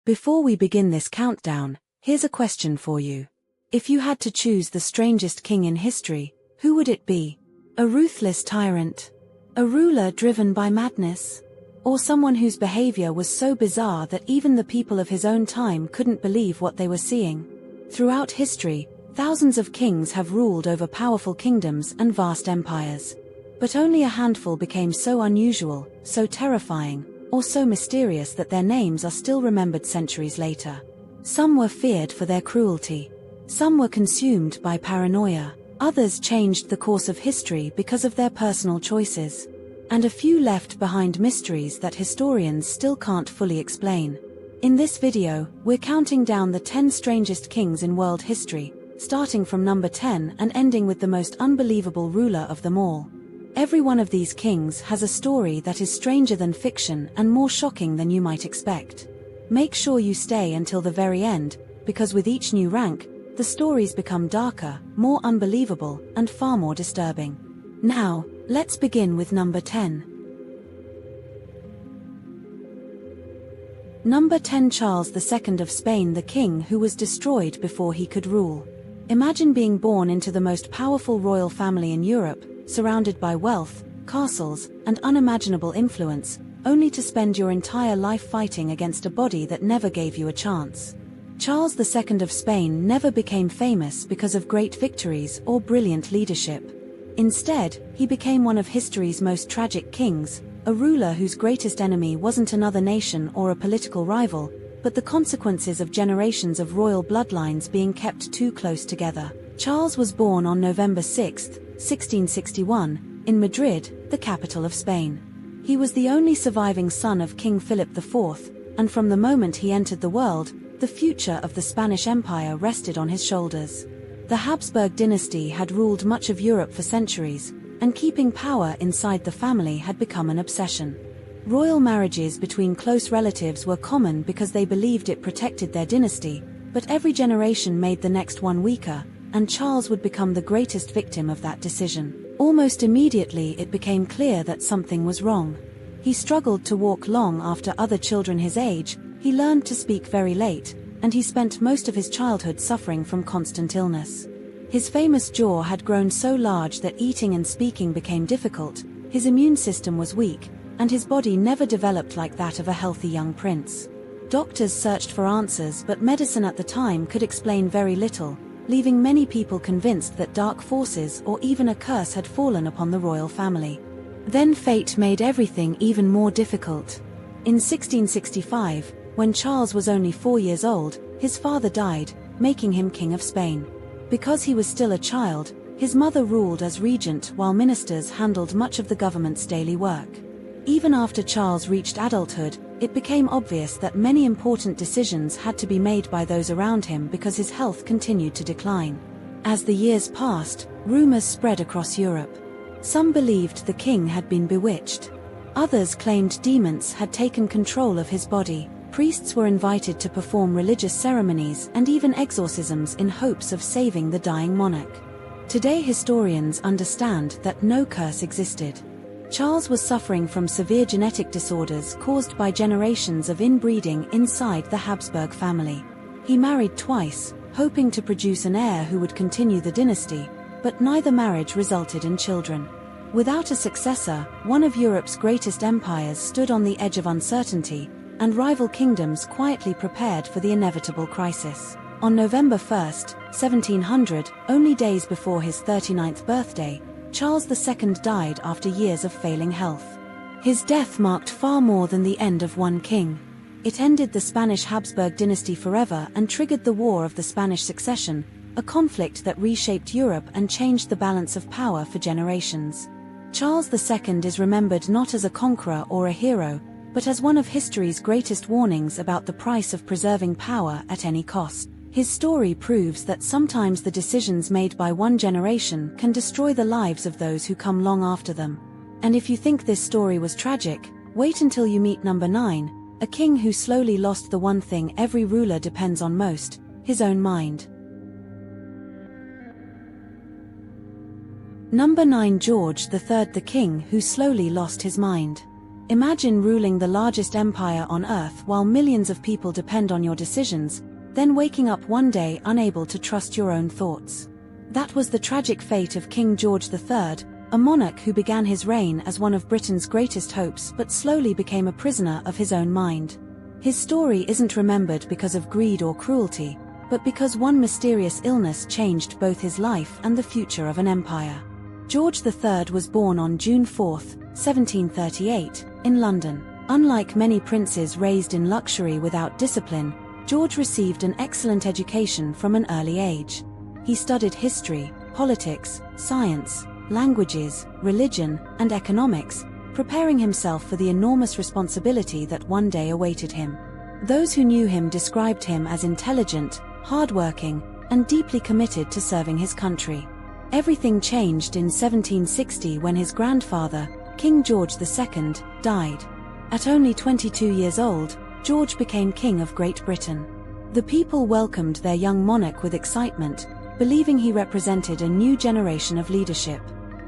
Before we begin this countdown, here's a question for you. If you had to choose the strangest king in history, who would it be? A ruthless tyrant? A ruler driven by madness? Or someone whose behavior was so bizarre that even the people of his own time couldn't believe what they were seeing? Throughout history, thousands of kings have ruled over powerful kingdoms and vast empires. But only a handful became so unusual, so terrifying, or so mysterious that their names are still remembered centuries later. Some were feared for their cruelty. Some were consumed by paranoia. Others changed the course of history because of their personal choices. And a few left behind mysteries that historians still can't fully explain. In this video, we're counting down the 10 strangest kings in world history, starting from number 10 and ending with the most unbelievable ruler of them all. Every one of these kings has a story that is stranger than fiction and more shocking than you might expect. Make sure you stay until the very end, because with each new rank, the stories become darker, more unbelievable, and far more disturbing. Now, let's begin with number 10. Number 10. Charles II of Spain, the king who was destroyed before he could rule. Imagine being born into the most powerful royal family in Europe, surrounded by wealth, castles, and unimaginable influence, only to spend your entire life fighting against a body that never gave you a chance. Charles II of Spain never became famous because of great victories or brilliant leadership. Instead, he became one of history's most tragic kings, a ruler whose greatest enemy wasn't another nation or a political rival, but the consequences of generations of royal bloodlines being kept too close together. Charles was born on November 6, 1661, in Madrid, the capital of Spain. He was the only surviving son of King Philip IV, and from the moment he entered the world, the future of the Spanish Empire rested on his shoulders. The Habsburg dynasty had ruled much of Europe for centuries, and keeping power inside the family had become an obsession. Royal marriages between close relatives were common because they believed it protected their dynasty, but every generation made the next one weaker, and Charles would become the greatest victim of that decision. Almost immediately it became clear that something was wrong. He struggled to walk long after other children his age, he learned to speak very late, and he spent most of his childhood suffering from constant illness. His famous jaw had grown so large that eating and speaking became difficult, his immune system was weak, and his body never developed like that of a healthy young prince. Doctors searched for answers, but medicine at the time could explain very little, leaving many people convinced that dark forces or even a curse had fallen upon the royal family. Then fate made everything even more difficult. In 1665, when Charles was only 4 years old, his father died, making him King of Spain. Because he was still a child, his mother ruled as regent while ministers handled much of the government's daily work. Even after Charles reached adulthood, it became obvious that many important decisions had to be made by those around him because his health continued to decline. As the years passed, rumors spread across Europe. Some believed the king had been bewitched. Others claimed demons had taken control of his body. Priests were invited to perform religious ceremonies and even exorcisms in hopes of saving the dying monarch. Today historians understand that no curse existed. Charles was suffering from severe genetic disorders caused by generations of inbreeding inside the Habsburg family. He married twice, hoping to produce an heir who would continue the dynasty, but neither marriage resulted in children. Without a successor, one of Europe's greatest empires stood on the edge of uncertainty, and rival kingdoms quietly prepared for the inevitable crisis. On November 1, 1700, only days before his 39th birthday, Charles II died after years of failing health. His death marked far more than the end of one king. It ended the Spanish Habsburg dynasty forever and triggered the War of the Spanish Succession, a conflict that reshaped Europe and changed the balance of power for generations. Charles II is remembered not as a conqueror or a hero, but as one of history's greatest warnings about the price of preserving power at any cost. His story proves that sometimes the decisions made by one generation can destroy the lives of those who come long after them. And if you think this story was tragic, wait until you meet number 9, a king who slowly lost the one thing every ruler depends on most, his own mind. Number 9. George III, the king who slowly lost his mind. Imagine ruling the largest empire on earth while millions of people depend on your decisions, then waking up one day unable to trust your own thoughts. That was the tragic fate of King George III, a monarch who began his reign as one of Britain's greatest hopes but slowly became a prisoner of his own mind. His story isn't remembered because of greed or cruelty, but because one mysterious illness changed both his life and the future of an empire. George III was born on June 4, 1738, in London. Unlike many princes raised in luxury without discipline, George received an excellent education from an early age. He studied history, politics, science, languages, religion, and economics, preparing himself for the enormous responsibility that one day awaited him. Those who knew him described him as intelligent, hardworking, and deeply committed to serving his country. Everything changed in 1760 when his grandfather, King George II, died. At only 22 years old, George became King of Great Britain. The people welcomed their young monarch with excitement, believing he represented a new generation of leadership.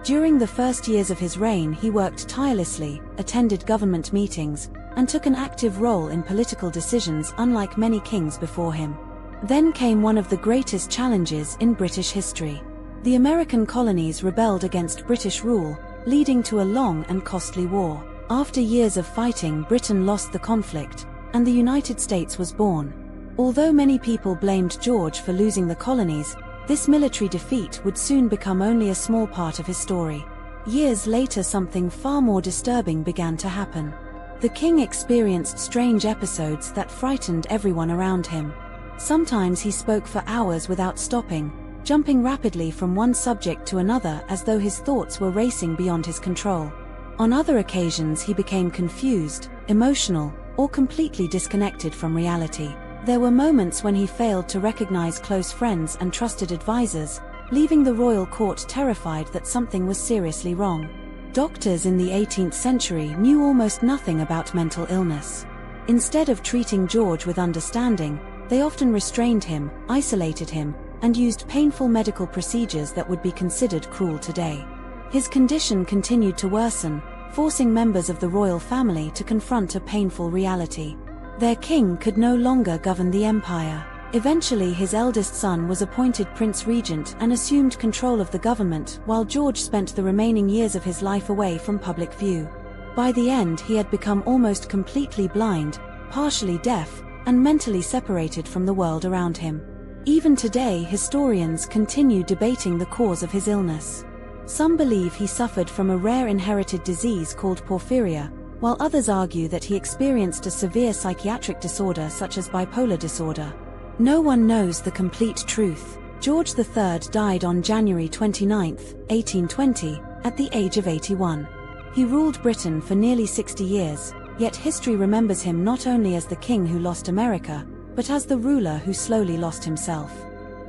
During the first years of his reign, he worked tirelessly, attended government meetings, and took an active role in political decisions unlike many kings before him. Then came one of the greatest challenges in British history. The American colonies rebelled against British rule, leading to a long and costly war. After years of fighting, Britain lost the conflict, and the United States was born. Although many people blamed George for losing the colonies, this military defeat would soon become only a small part of his story. Years later, something far more disturbing began to happen. The king experienced strange episodes that frightened everyone around him. Sometimes he spoke for hours without stopping, jumping rapidly from one subject to another as though his thoughts were racing beyond his control. On other occasions, he became confused, emotional, or completely disconnected from reality. There were moments when he failed to recognize close friends and trusted advisors, leaving the royal court terrified that something was seriously wrong. Doctors in the 18th century knew almost nothing about mental illness. Instead of treating George with understanding, they often restrained him, isolated him, and used painful medical procedures that would be considered cruel today. His condition continued to worsen, forcing members of the royal family to confront a painful reality. Their king could no longer govern the empire. Eventually, his eldest son was appointed Prince Regent and assumed control of the government, while George spent the remaining years of his life away from public view. By the end, he had become almost completely blind, partially deaf, and mentally separated from the world around him. Even today, historians continue debating the cause of his illness. Some believe he suffered from a rare inherited disease called porphyria, while others argue that he experienced a severe psychiatric disorder such as bipolar disorder. No one knows the complete truth. George III died on January 29, 1820, at the age of 81. He ruled Britain for nearly 60 years, yet history remembers him not only as the king who lost America, but as the ruler who slowly lost himself.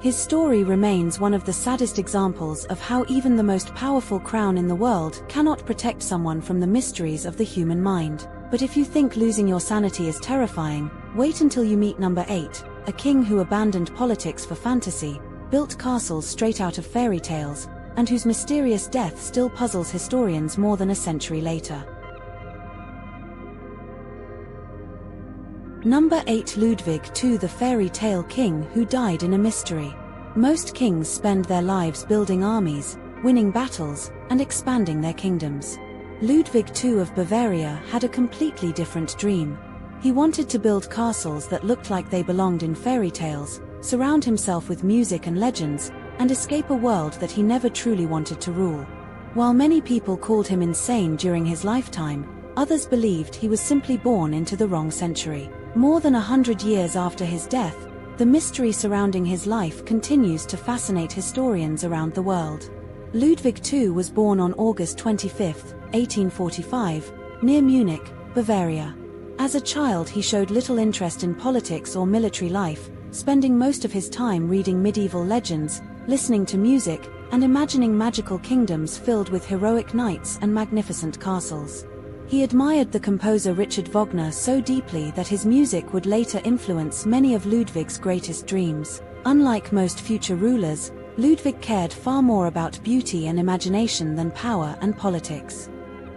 His story remains one of the saddest examples of how even the most powerful crown in the world cannot protect someone from the mysteries of the human mind. But if you think losing your sanity is terrifying, wait until you meet number 8, a king who abandoned politics for fantasy, built castles straight out of fairy tales, and whose mysterious death still puzzles historians more than a century later. Number 8. Ludwig II, the fairy tale king who died in a mystery. Most kings spend their lives building armies, winning battles, and expanding their kingdoms. Ludwig II of Bavaria had a completely different dream. He wanted to build castles that looked like they belonged in fairy tales, surround himself with music and legends, and escape a world that he never truly wanted to rule. While many people called him insane during his lifetime, others believed he was simply born into the wrong century. More than 100 years after his death, the mystery surrounding his life continues to fascinate historians around the world. Ludwig II was born on August 25, 1845, near Munich, Bavaria. As a child, he showed little interest in politics or military life, spending most of his time reading medieval legends, listening to music, and imagining magical kingdoms filled with heroic knights and magnificent castles. He admired the composer Richard Wagner so deeply that his music would later influence many of Ludwig's greatest dreams. Unlike most future rulers, Ludwig cared far more about beauty and imagination than power and politics.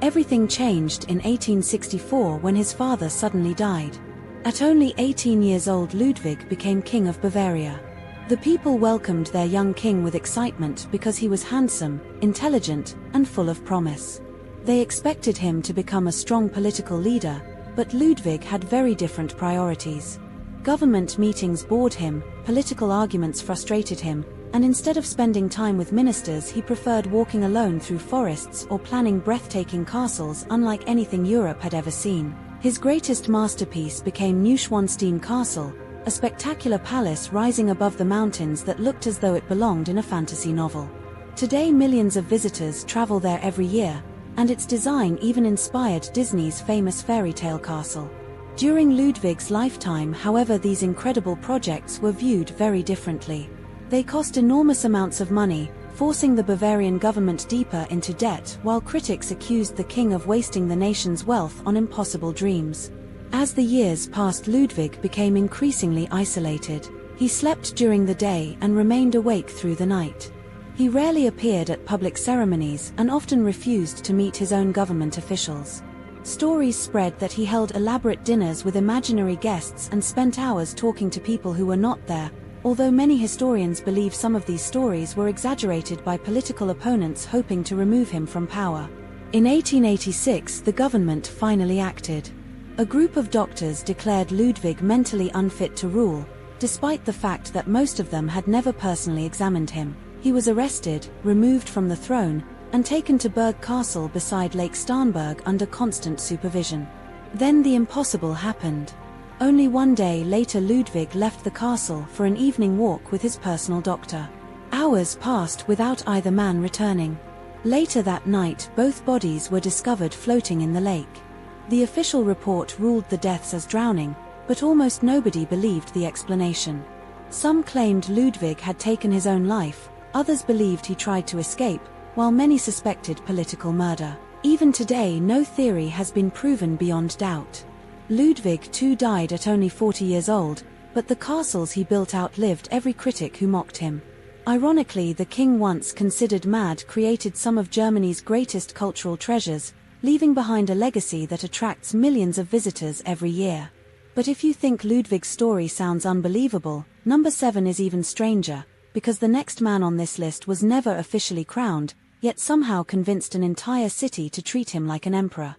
Everything changed in 1864 when his father suddenly died. At only 18 years old, Ludwig became King of Bavaria. The people welcomed their young king with excitement because he was handsome, intelligent, and full of promise. They expected him to become a strong political leader, but Ludwig had very different priorities. Government meetings bored him, political arguments frustrated him, and instead of spending time with ministers, he preferred walking alone through forests or planning breathtaking castles unlike anything Europe had ever seen. His greatest masterpiece became Neuschwanstein Castle, a spectacular palace rising above the mountains that looked as though it belonged in a fantasy novel. Today millions of visitors travel there every year, and its design even inspired Disney's famous fairy tale castle. During Ludwig's lifetime, however, these incredible projects were viewed very differently. They cost enormous amounts of money, forcing the Bavarian government deeper into debt, while critics accused the king of wasting the nation's wealth on impossible dreams. As the years passed, Ludwig became increasingly isolated. He slept during the day and remained awake through the night. He rarely appeared at public ceremonies and often refused to meet his own government officials. Stories spread that he held elaborate dinners with imaginary guests and spent hours talking to people who were not there, although many historians believe some of these stories were exaggerated by political opponents hoping to remove him from power. In 1886, the government finally acted. A group of doctors declared Ludwig mentally unfit to rule, despite the fact that most of them had never personally examined him. He was arrested, removed from the throne, and taken to Berg Castle beside Lake Starnberg under constant supervision. Then the impossible happened. Only one day later, Ludwig left the castle for an evening walk with his personal doctor. Hours passed without either man returning. Later that night, both bodies were discovered floating in the lake. The official report ruled the deaths as drowning, but almost nobody believed the explanation. Some claimed Ludwig had taken his own life, others believed he tried to escape, while many suspected political murder. Even today, no theory has been proven beyond doubt. Ludwig too died at only 40 years old, but the castles he built outlived every critic who mocked him. Ironically, the king, once considered mad, created some of Germany's greatest cultural treasures, leaving behind a legacy that attracts millions of visitors every year. But if you think Ludwig's story sounds unbelievable, number 7 is even stranger, because the next man on this list was never officially crowned, yet somehow convinced an entire city to treat him like an emperor.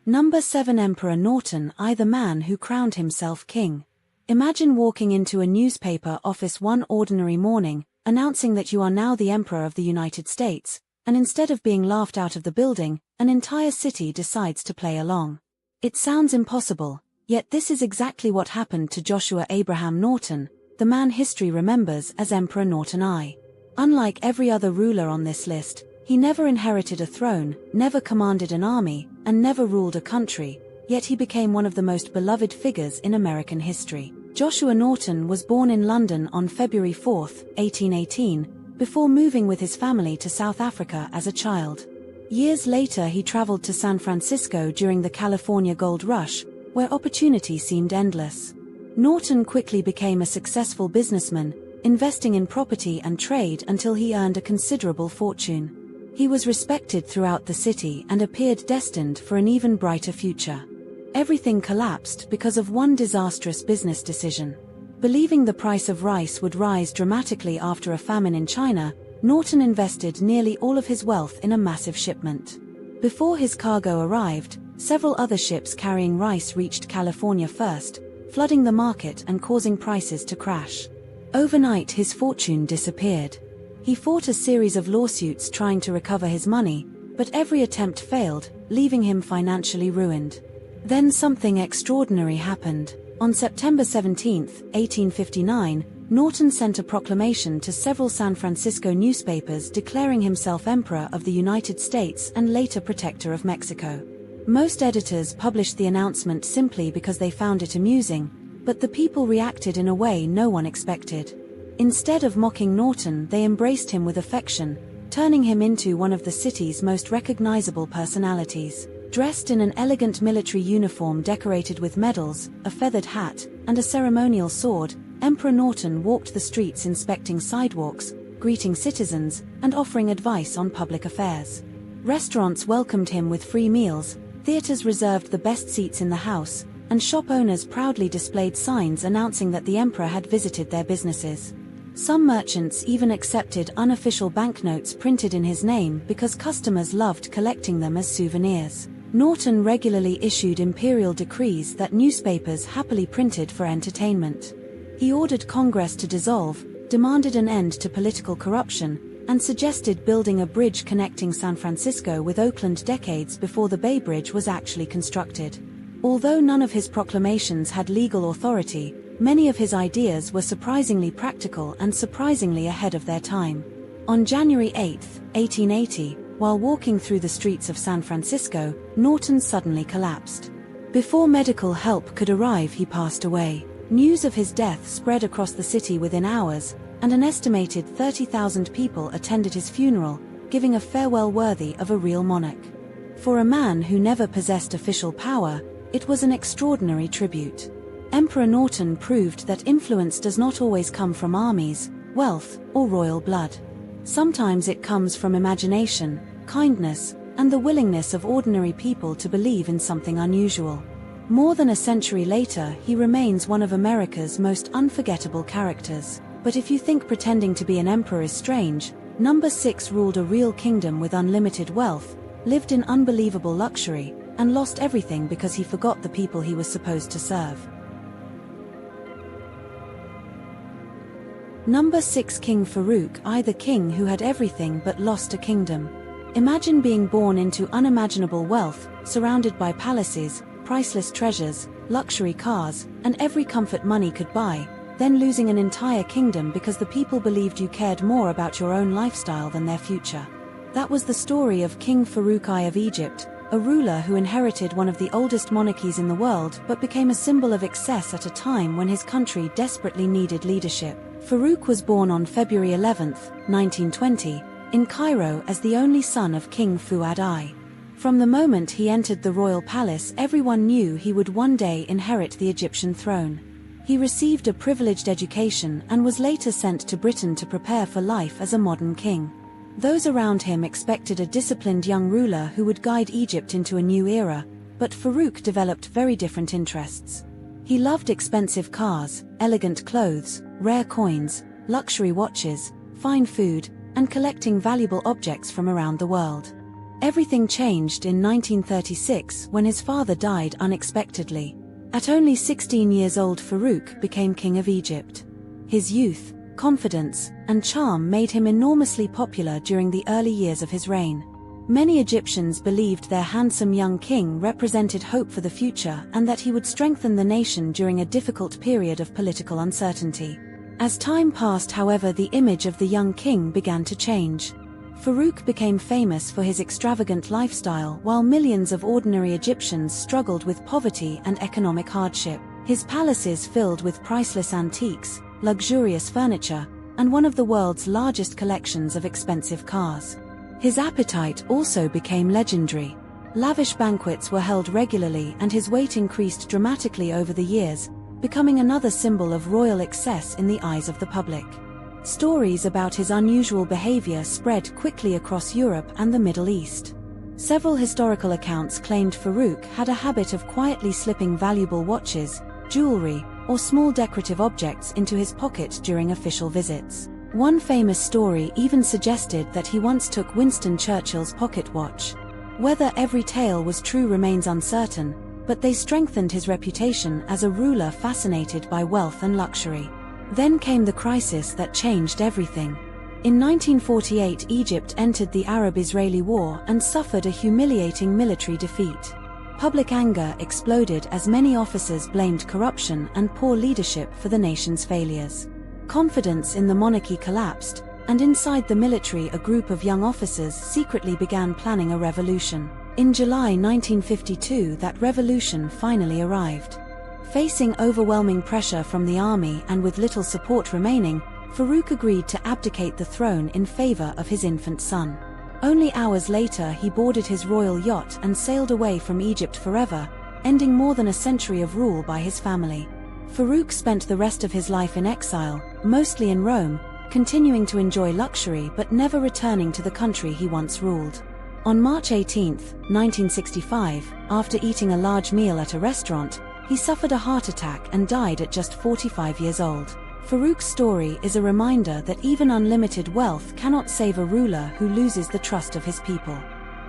Number 7. Emperor Norton I, the man who crowned himself king. Imagine walking into a newspaper office one ordinary morning, announcing that you are now the Emperor of the United States, and instead of being laughed out of the building, an entire city decides to play along. It sounds impossible, yet this is exactly what happened to Joshua Abraham Norton, the man history remembers as Emperor Norton I. Unlike every other ruler on this list, he never inherited a throne, never commanded an army, and never ruled a country, yet he became one of the most beloved figures in American history. Joshua Norton was born in London on February 4, 1818, before moving with his family to South Africa as a child. Years later, he traveled to San Francisco during the California Gold Rush, where opportunity seemed endless. Norton quickly became a successful businessman, investing in property and trade until he earned a considerable fortune. He was respected throughout the city and appeared destined for an even brighter future. Everything collapsed because of one disastrous business decision. Believing the price of rice would rise dramatically after a famine in China, Norton invested nearly all of his wealth in a massive shipment. Before his cargo arrived, several other ships carrying rice reached California first, flooding the market and causing prices to crash. Overnight, his fortune disappeared. He fought a series of lawsuits trying to recover his money, but every attempt failed, leaving him financially ruined. Then something extraordinary happened. On September 17, 1859, Norton sent a proclamation to several San Francisco newspapers declaring himself Emperor of the United States and later Protector of Mexico. Most editors published the announcement simply because they found it amusing, but the people reacted in a way no one expected. Instead of mocking Norton, they embraced him with affection, turning him into one of the city's most recognizable personalities. Dressed in an elegant military uniform decorated with medals, a feathered hat, and a ceremonial sword, Emperor Norton walked the streets inspecting sidewalks, greeting citizens and offering advice on public affairs. Restaurants welcomed him with free meals, theaters reserved the best seats in the house, and shop owners proudly displayed signs announcing that the emperor had visited their businesses. Some merchants even accepted unofficial banknotes printed in his name because customers loved collecting them as souvenirs. Norton regularly issued imperial decrees that newspapers happily printed for entertainment. He ordered Congress to dissolve, demanded an end to political corruption, and suggested building a bridge connecting San Francisco with Oakland decades before the Bay Bridge was actually constructed. Although none of his proclamations had legal authority, many of his ideas were surprisingly practical and surprisingly ahead of their time. On January 8, 1880, while walking through the streets of San Francisco, Norton suddenly collapsed. Before medical help could arrive, he passed away. News of his death spread across the city within hours, and an estimated 30,000 people attended his funeral, giving a farewell worthy of a real monarch. For a man who never possessed official power, it was an extraordinary tribute. Emperor Norton proved that influence does not always come from armies, wealth, or royal blood. Sometimes it comes from imagination, kindness, and the willingness of ordinary people to believe in something unusual. More than a century later, he remains one of America's most unforgettable characters. But if you think pretending to be an emperor is strange, Number 6 ruled a real kingdom with unlimited wealth, lived in unbelievable luxury, and lost everything because he forgot the people he was supposed to serve. Number 6, King Farouk I, the king who had everything but lost a kingdom. Imagine being born into unimaginable wealth, surrounded by palaces, priceless treasures, luxury cars, and every comfort money could buy, then losing an entire kingdom because the people believed you cared more about your own lifestyle than their future. That was the story of King Farouk I of Egypt, a ruler who inherited one of the oldest monarchies in the world but became a symbol of excess at a time when his country desperately needed leadership. Farouk was born on February 11, 1920, in Cairo as the only son of King Fuad I. From the moment he entered the royal palace, everyone knew he would one day inherit the Egyptian throne. He received a privileged education and was later sent to Britain to prepare for life as a modern king. Those around him expected a disciplined young ruler who would guide Egypt into a new era, but Farouk developed very different interests. He loved expensive cars, elegant clothes, rare coins, luxury watches, fine food, and collecting valuable objects from around the world. Everything changed in 1936 when his father died unexpectedly. At only 16 years old, Farouk became king of Egypt. His youth, confidence, and charm made him enormously popular during the early years of his reign. Many Egyptians believed their handsome young king represented hope for the future and that he would strengthen the nation during a difficult period of political uncertainty. As time passed, however, the image of the young king began to change. Farouk became famous for his extravagant lifestyle while millions of ordinary Egyptians struggled with poverty and economic hardship. His palaces filled with priceless antiques, luxurious furniture, and one of the world's largest collections of expensive cars. His appetite also became legendary. Lavish banquets were held regularly and his weight increased dramatically over the years, becoming another symbol of royal excess in the eyes of the public. Stories about his unusual behavior spread quickly across Europe and the Middle East. Several historical accounts claimed Farouk had a habit of quietly slipping valuable watches, jewelry, or small decorative objects into his pocket during official visits. One famous story even suggested that he once took Winston Churchill's pocket watch. Whether every tale was true remains uncertain, but they strengthened his reputation as a ruler fascinated by wealth and luxury. Then came the crisis that changed everything. In 1948, Egypt entered the Arab-Israeli War and suffered a humiliating military defeat. Public anger exploded as many officers blamed corruption and poor leadership for the nation's failures. Confidence in the monarchy collapsed, and inside the military a group of young officers secretly began planning a revolution. In July 1952, that revolution finally arrived. Facing overwhelming pressure from the army and with little support remaining, Farouk agreed to abdicate the throne in favor of his infant son. Only hours later he boarded his royal yacht and sailed away from Egypt forever, ending more than a century of rule by his family. Farouk spent the rest of his life in exile, mostly in Rome, continuing to enjoy luxury but never returning to the country he once ruled. On March 18, 1965, after eating a large meal at a restaurant, he suffered a heart attack and died at just 45 years old. Farouk's story is a reminder that even unlimited wealth cannot save a ruler who loses the trust of his people.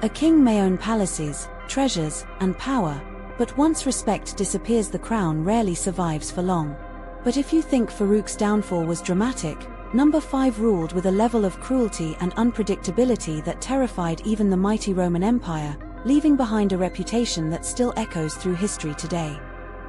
A king may own palaces, treasures, and power, but once respect disappears, the crown rarely survives for long. But if you think Farouk's downfall was dramatic, number 5 ruled with a level of cruelty and unpredictability that terrified even the mighty Roman Empire, leaving behind a reputation that still echoes through history today.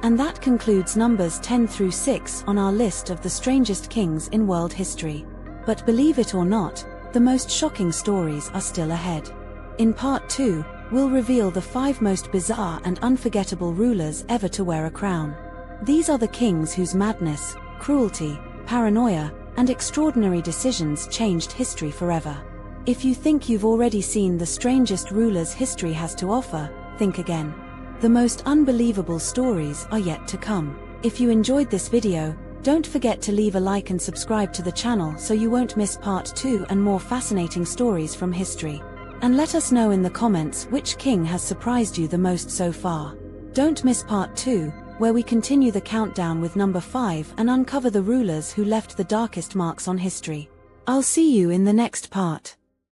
And that concludes numbers 10 through 6 on our list of the strangest kings in world history. But believe it or not, the most shocking stories are still ahead. In part 2, we'll reveal the 5 most bizarre and unforgettable rulers ever to wear a crown. These are the kings whose madness, cruelty, paranoia, and extraordinary decisions changed history forever. If you think you've already seen the strangest rulers history has to offer, think again. The most unbelievable stories are yet to come. If you enjoyed this video, don't forget to leave a like and subscribe to the channel so you won't miss part 2 and more fascinating stories from history. And let us know in the comments which king has surprised you the most so far. Don't miss part 2, where we continue the countdown with number 5 and uncover the rulers who left the darkest marks on history. I'll see you in the next part.